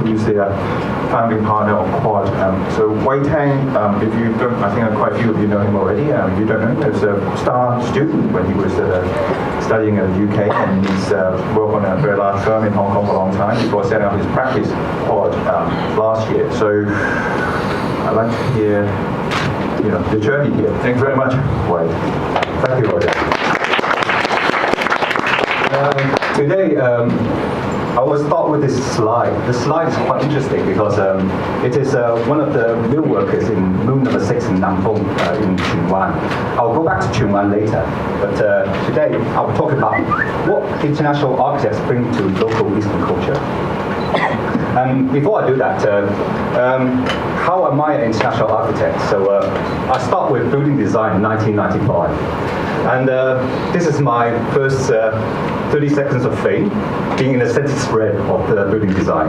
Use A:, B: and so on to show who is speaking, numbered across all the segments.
A: who's the founding partner of Quad. So Wei Tang, if you don't, I think quite a few of you know him already. You don't know, he was a star student when he was studying in the UK, and he's worked on a very large firm in Hong Kong for a long time before setting up his practice Quad last year. So I'd like to hear the journey here. Thanks very much, Wei. Thank you, Roger. Today, I will start with this slide. The slide is quite interesting because it is one of the mill workers in Moon number 6 in Nanfeng in Chunwan. I'll go back to Chunwan later, but today I will talk about what international architects bring to local Eastern culture. Before I do that, how am I an international architect? So I start with building design in 1995. And this is my first 30 seconds of fame, being in the center spread of the building design.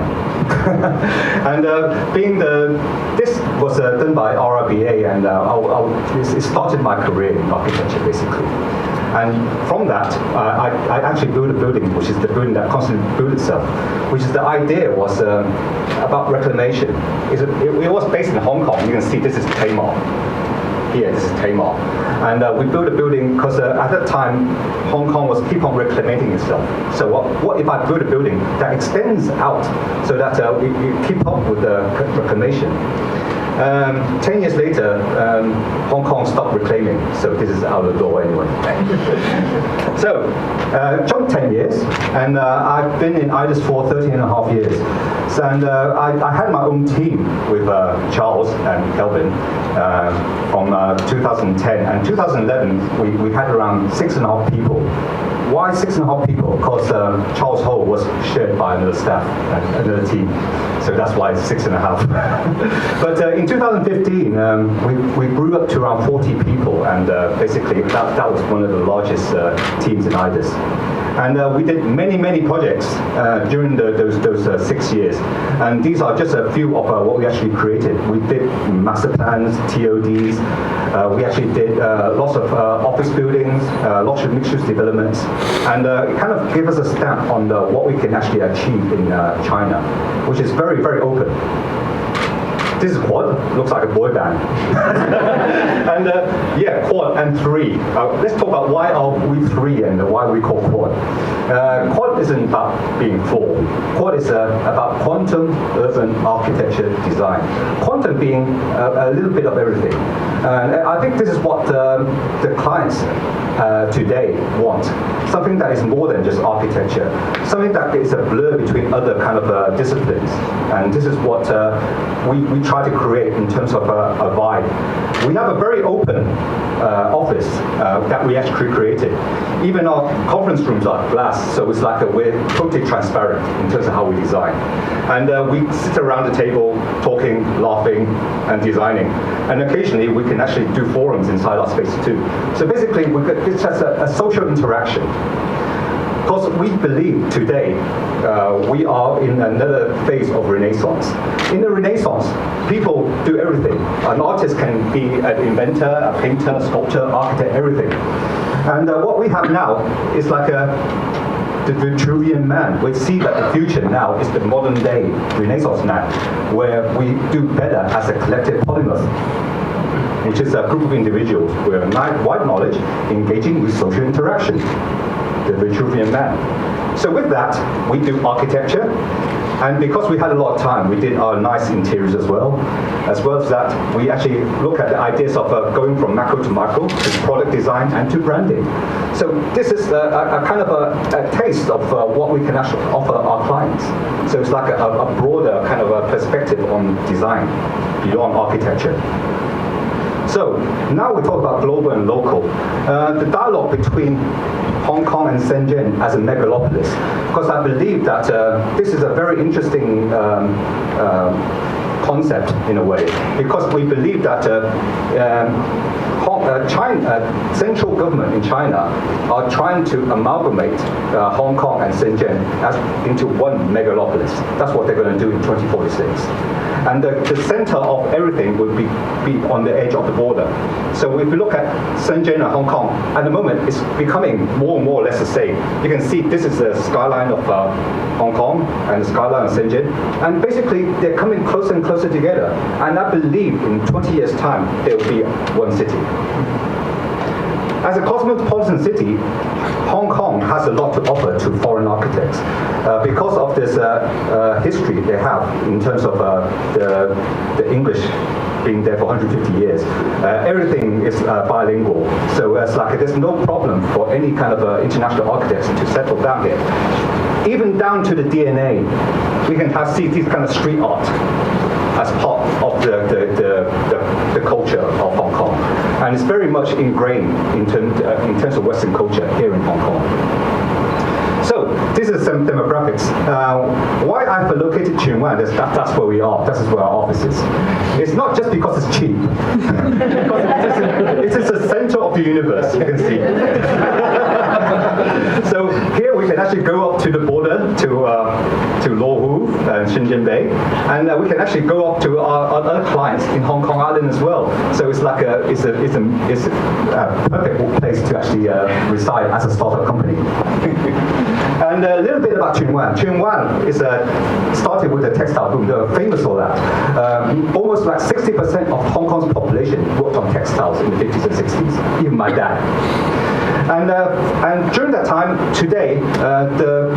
A: And this was done by RIBA, and it started my career in architecture, basically. And from that, I actually built a building, which is the building that constantly built itself, which is the idea was about reclamation. It was based in Hong Kong. You can see this is Tamar. Here, this is Tamar. And we built a building because at that time, Hong Kong was keep on reclaiming itself. So what if I build a building that extends out so that we keep up with the reclamation? 10 years later, Hong Kong stopped reclaiming, so this is out of the door anyway. So, jumped 10 years, and I've been in IDIS for 13 and a half years. So, and I had my own team with Charles and Kelvin from 2010. And 2011, we had around 6.5 people. Why 6.5 people? Because Charles Ho was shared by another staff, another team. So that's why it's 6.5. But in 2015, we grew up to around 40 people, and basically that was one of the largest teams in IDIS. And we did many projects during those 6 years. And these are just a few of what we actually created. We did master plans, TODs. We actually did lots of office buildings, lots of mixed-use developments. And it kind of gave us a stamp on what we can actually achieve in China, which is very, very open. This is Quad, looks like a boy band. And yeah, Quad and 3. Let's talk about why are we 3 and why we call Quad. Quad isn't about being 4. Quad is about quantum urban architecture design. Quantum being a little bit of everything. And I think this is what the clients today want. Something that is more than just architecture. Something that is a blur between other kind of disciplines. And this is what we try to create in terms of a vibe. We have a very open office that we actually created. Even our conference rooms are glass, so it's like we're totally transparent in terms of how we design. And we sit around the table talking, laughing, and designing. And occasionally we can actually do forums inside our space too. So basically it's just a social interaction. Because we believe today we are in another phase of Renaissance. In the Renaissance, people do everything. An artist can be an inventor, a painter, sculptor, architect, everything. And what we have now is like the Vitruvian man. We see that the future now is the modern day Renaissance man, where we do better as a collective polymath, which is a group of individuals with wide knowledge engaging with social interaction. The Vitruvian man. So with that, we do architecture, and because we had a lot of time, we did our nice interiors as well. As well as that, we actually look at the ideas of going from macro to micro, to product design, and to branding. So this is a kind of a taste of what we can actually offer our clients. So it's like a broader kind of a perspective on design beyond architecture. So now we talk about global and local. The dialogue between Hong Kong and Shenzhen as a megalopolis, because I believe that this is a very interesting concept in a way, because we believe that central government in China are trying to amalgamate Hong Kong and Shenzhen into one megalopolis. That's what they're going to do in 2046. And the center of everything will be on the edge of the border. So if you look at Shenzhen and Hong Kong, at the moment it's becoming more and more or less the same. You can see this is the skyline of Hong Kong and the skyline of Shenzhen. And basically they're coming closer and closer together. And I believe in 20 years' time, there will be one city. As a cosmopolitan city, Hong Kong has a lot to offer to foreign architects because of this history they have in terms of the English being there for 150 years. Everything is bilingual, so it's like there's no problem for any kind of international architects to settle down here. Even down to the DNA, we can see these kind of street art as part of the culture of Hong Kong. And it's very much ingrained in terms of Western culture here in Hong Kong. So this is some demographics. Why I've located Tsuen Wan, that's where we are. That's where our office is. It's not just because it's cheap. Because it is the center of the universe, you can see. So here we can actually go up to the border to Lo Hu and Shenzhen Bay, and we can actually go up to our other clients in Hong Kong Island as well. So it's like it's a perfect place to actually reside as a startup company. And a little bit about Tsuen Wan. Tsuen Wan is started with the textile boom. They're famous for that. Almost like 60% of Hong Kong's population worked on textiles in the 50s and 60s. Even my dad. And during that time, today, the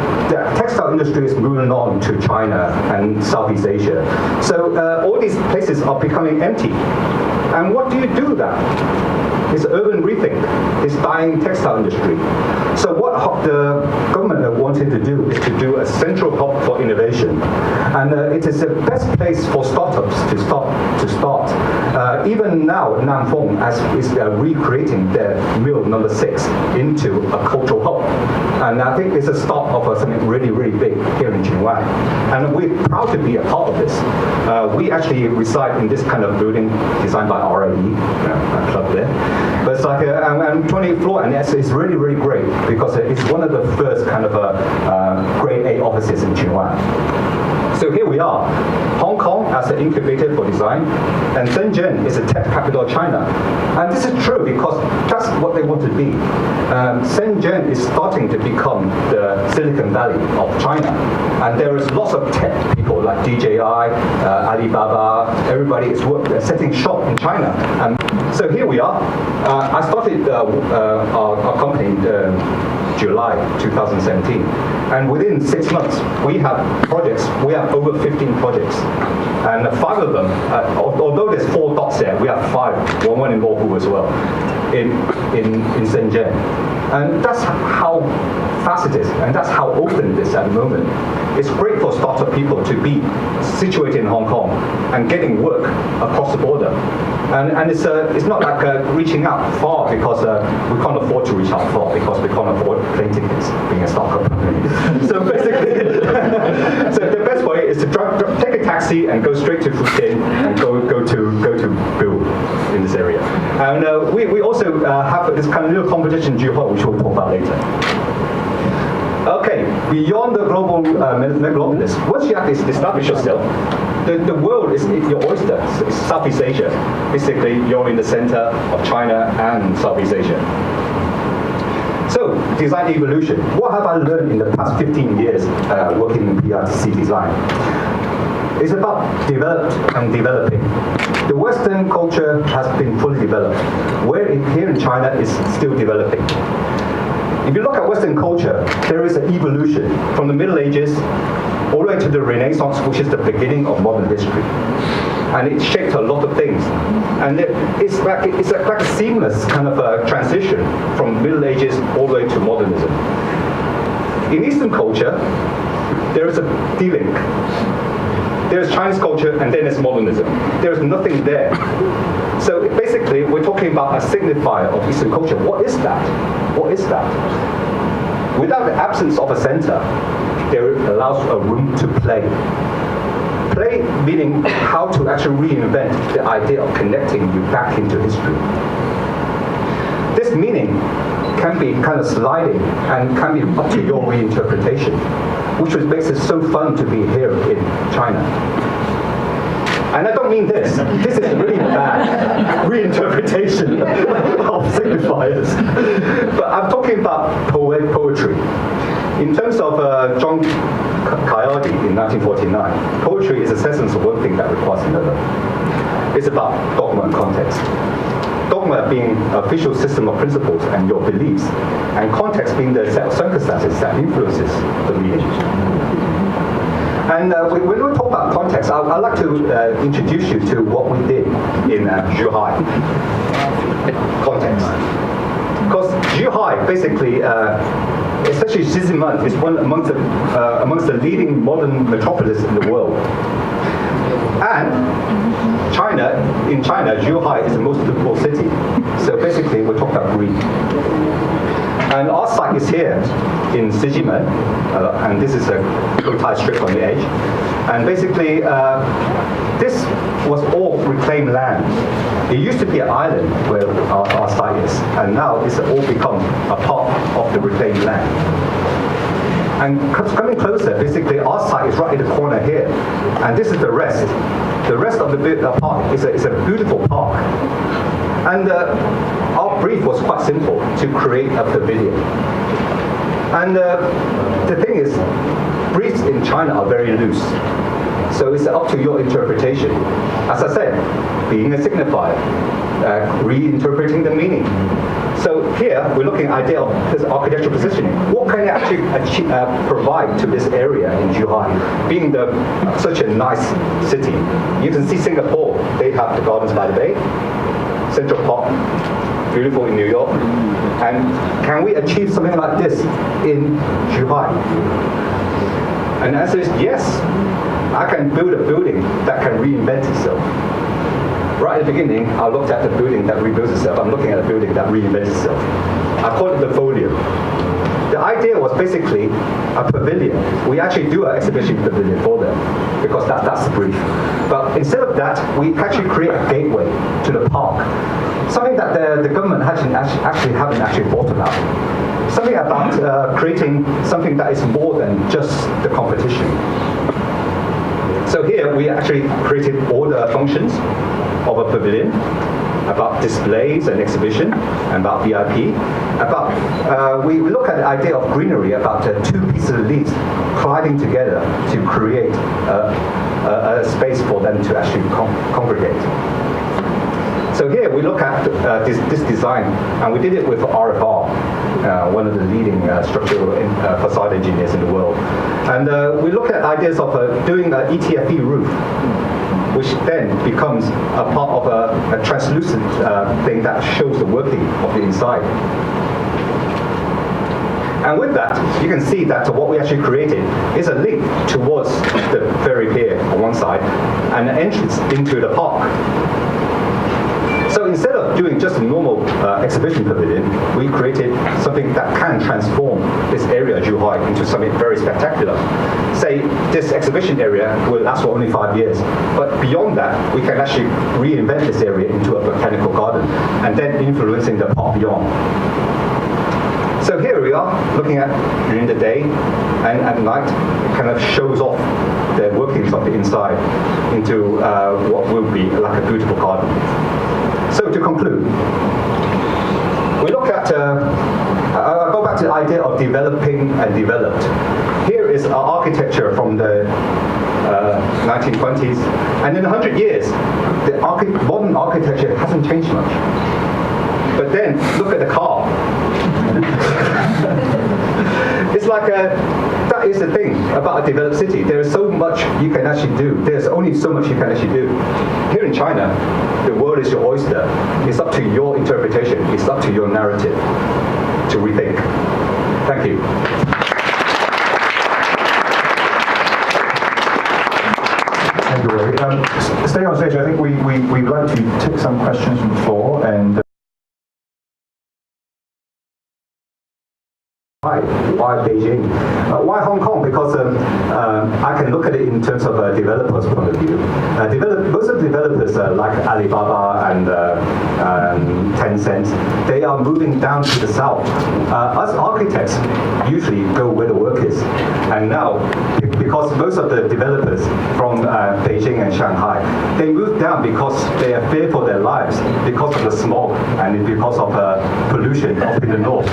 A: textile industry is moving on to China and Southeast Asia. So all these places are becoming empty. And what do you do then? It's urban rethink. It's dying textile industry. So what the government wanted to do is to do a central hub for innovation. And it is the best place for startups to start. Even now, Nanfeng is recreating their mill number 6 into a cultural hub. And I think it's a start of something really, really big here in Tsuen Wan. And we're proud to be a part of this. We actually reside in this kind of building designed by RIBA, a club there. But it's like a 20th floor, and it's really, really great because it's one of the first kind of grade A offices in Tsuen Wan. So here we are, Hong Kong as an incubator for design, and Shenzhen is a tech capital of China. And this is true because that's what they want to be. Shenzhen is starting to become the Silicon Valley of China. And there is lots of tech people like DJI, Alibaba, everybody is setting shop in China. And so here we are. I started our company in July 2017. And within 6 months, we have projects. We have over 15 projects. And 5 of them, although there's 4 dots there, we have 5, one in Lo Hu as well, in Shenzhen. And that's how fast it is, and that's how open it is at the moment. It's great for startup people to be situated in Hong Kong and getting work across the border. And it's not like reaching out far because we can't afford to reach out far because we can't afford plane tickets being a startup company. So basically, so the best way is to take a taxi and go straight to Futian and go to Bill in this area. And we also have this kind of little competition in Johor, which we'll talk about later. Okay, beyond the global megalopolis, once you have established yourself, the world is your oyster. It's Southeast Asia. Basically, you're in the center of China and Southeast Asia. So, design evolution. What have I learned in the past 15 years working in PRTC design? It's about developed and developing. The Western culture has been fully developed, where here in China is still developing. If you look at Western culture, there is an evolution from the Middle Ages all the way to the Renaissance, which is the beginning of modern history. And it shaped a lot of things. And it's like a seamless kind of a transition from Middle Ages all the way to modernism. In Eastern culture, there is a de-link. There's Chinese culture and then there's modernism. There's nothing there. So basically, we're talking about a signifier of Eastern culture. What is that? What is that? Without the absence of a center, there allows a room to play. Play meaning how to actually reinvent the idea of connecting you back into history. This meaning can be kind of sliding and can be up to your reinterpretation, which makes it so fun to be here in China. And I don't mean this. This is really bad reinterpretation of signifiers. But I'm talking about poetry. In terms of John Coyote in 1949, poetry is a sentence of one thing that requires another. It's about dogma and context. Dogma being a official system of principles and your beliefs, and context being the set of circumstances that influences the meaning. And when we talk about context, I'd like to introduce you to what we did in Zhuhai. Context. Because Zhuhai, basically, especially Xizimen, is one amongst the leading modern metropolis in the world. And in China, Zhuhai is the most livable city. So basically, we're talking about green. And our site is here in Xizimen, and this is a Kotai strip on the edge. And basically, this was all reclaimed land. It used to be an island where our site is, and now it's all become a part of the reclaimed land. And coming closer, basically, our site is right in the corner here, and this is the rest. The rest of the park is a beautiful park. And our brief was quite simple, to create a pavilion. And the thing is, briefs in China are very loose. So it's up to your interpretation. As I said, being a signifier, reinterpreting the meaning. So here, we're looking at the idea of this architectural positioning. What can it actually provide to this area in Zhuhai? Being such a nice city. You can see Singapore, they have the Gardens by the Bay, Central Park, beautiful in New York. And can we achieve something like this in Zhuhai? And the answer is yes. I can build a building that can reinvent itself. Right at the beginning, I looked at the building that rebuilds itself. I'm looking at a building that reinvents itself. I call it the folio. The idea was basically a pavilion. We actually do an exhibition pavilion for them because that's the brief. But instead of that, we actually create a gateway to the park. Something that the government haven't actually thought about. Something about creating something that is more than just the competition. So here we actually created all the functions of a pavilion, about displays and exhibition, and about VIP. We look at the idea of greenery, about two pieces of leaves colliding together to create a space for them to actually congregate. So here we look at this design, and we did it with RIBA, one of the leading structural facade engineers in the world. And we look at ideas of doing an ETFE roof, which then becomes a part of a translucent thing that shows the working of the inside. And with that, you can see that what we actually created is a link towards the ferry pier on one side and an entrance into the park. So instead of doing just a normal exhibition pavilion, we created something that can transform this area, Zhuhai, into something very spectacular. Say, this exhibition area will last for only 5 years, but beyond that, we can actually reinvent this area into a botanical garden, and then influencing the park beyond. So here we are, looking at during the day, and at night, it kind of shows off the workings of the inside into what will be like a beautiful garden. So to conclude, we look at, I'll go back to the idea of developing and developed. Here is our architecture from the 1920s, and in 100 years, the modern architecture hasn't changed much. But then, look at the car. It's like that is the thing about a developed city. There is so much you can actually do. There's only so much you can actually do. Here in China, the world is your oyster. It's up to your interpretation. It's up to your narrative to rethink. Thank you.
B: Thank you, Rory. Staying on stage, I think we'd like to take some questions from the floor and.
A: Why Beijing? Why Hong Kong? Because I can look at it in terms of a developer's point of view. Most of the developers like Alibaba and Tencent, they are moving down to the south. Us architects usually go where the work is. And now, because most of the developers from Beijing and Shanghai, they move down because they are fear for their lives, because of the smog and because of pollution up in the north.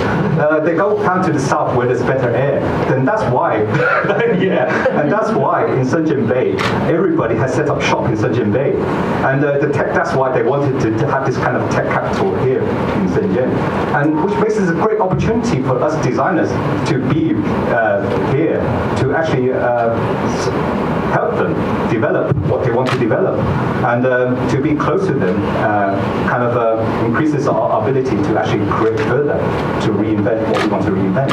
A: They go down to the south where there's better air. Then that's why, and that's why in Shenzhen Bay, everybody has set up shop in Shenzhen Bay. And that's why they wanted to have this kind of tech capital here in Shenzhen. And which makes this a great opportunity for us designers to be here, to actually help them develop what they want to develop. And to be close to them kind of increases our ability to actually create further, to reinvent what we want to reinvent.